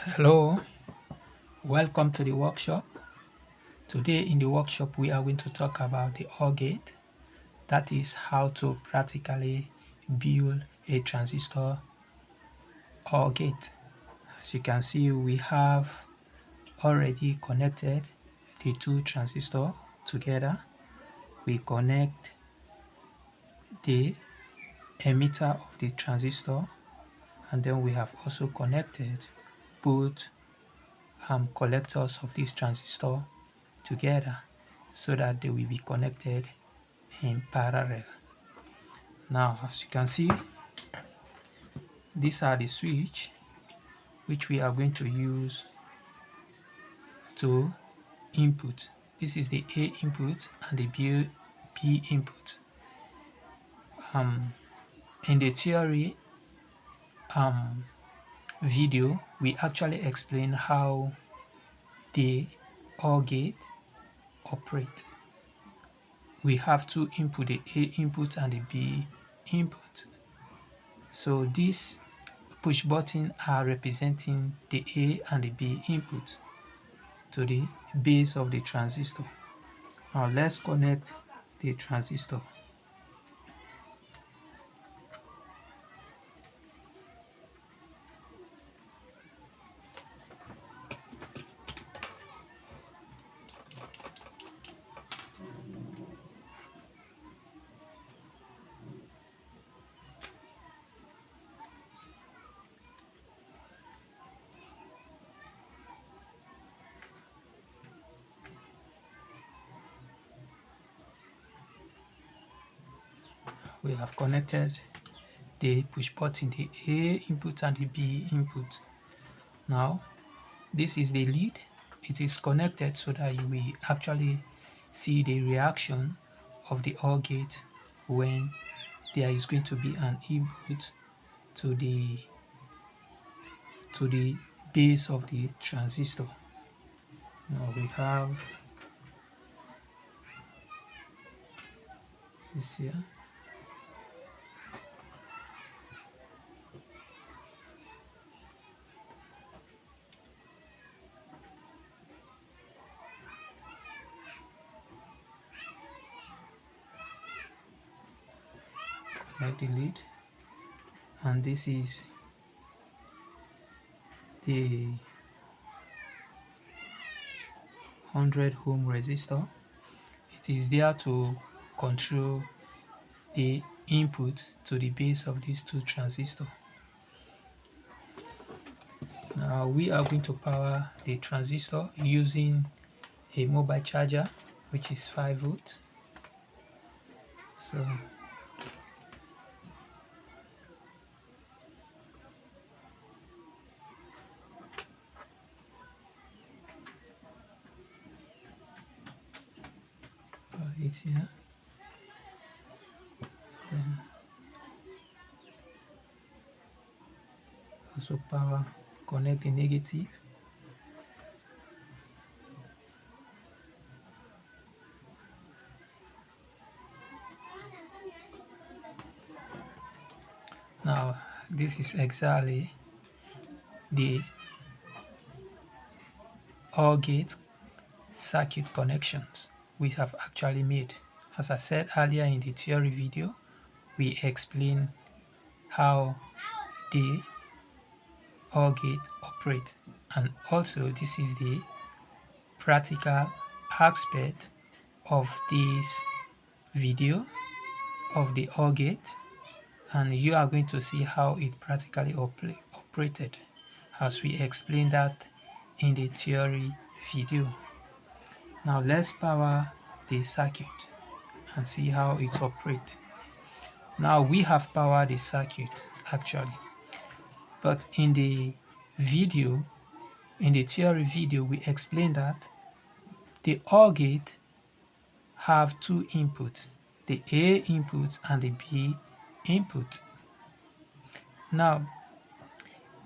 Hello, welcome to the workshop. Today in the workshop we are going to talk about the OR gate, that is how to practically build a transistor OR gate. As you can see, we have already connected the two transistors together. We connect the emitter of the transistor, and then we have also connected both collectors of this transistor together so that they will be connected in parallel. Now, as you can see, these are the switch which we are going to use to input. This is the A input and the B input. In the theory video, we actually explain how the OR gate operate. We have two input, the A input and the B input. So these push button are representing the A and the B input to the base of the transistor. Now let's connect the transistor. We have connected the push button, the A input and the B input. Now this is the lead. It is connected so that you will actually see the reaction of the OR gate when there is going to be an input to the base of the transistor. Now we have this here. Connect the lead, and this is the 100 ohm resistor. It is there to control the input to the base of these two transistors. Now we are going to power the transistor using a mobile charger, which is 5 volt. So it here, then also power, connect the negative. Now this is exactly the OR gate circuit connections we have actually made. As I said earlier in the theory video, we explain how the OR gate operate, and also this is the practical aspect of this video of the OR gate, and you are going to see how it practically operated as we explained that in the theory video. Now let's power the circuit and see how it operates. Now we have powered the circuit actually, but in the video, in the theory video, we explained that the OR gate have two inputs, the A input and the B input. Now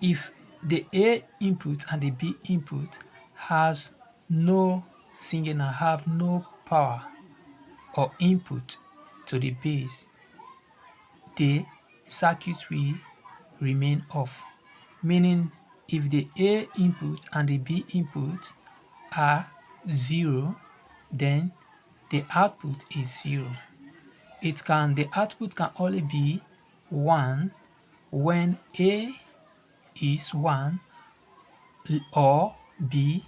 if the A input and the B input has no signal, have no power or input to the base, the circuit will remain off, meaning if the A input and the B input are 0, then the output is 0. The output can only be 1 when A is 1 or B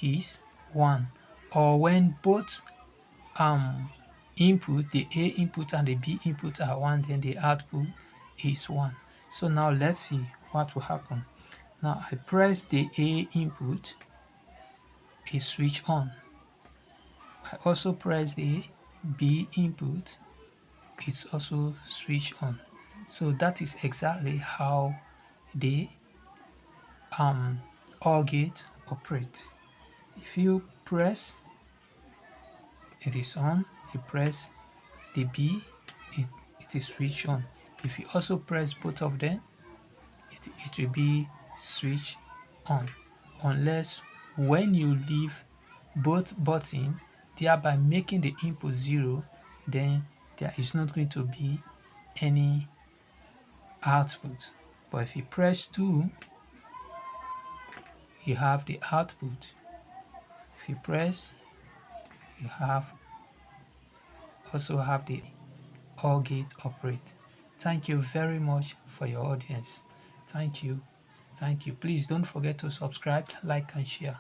is 1, or when both input, the A input and the B input are 1, then the output is 1. So now let's see what will happen. Now I press the A input, it switch on. I also press the B input, it's also switch on. So that is exactly how the OR gate operate. If you press, it is on. You press the B, it is switch on. If you also press both of them, it will be switch on, unless when you leave both button, thereby making the input 0, then there is not going to be any output. But if you press 2, you have the output. If you press, you also have the OR gate operate. Thank you very much for your audience. Thank you. Please don't forget to subscribe, like and share.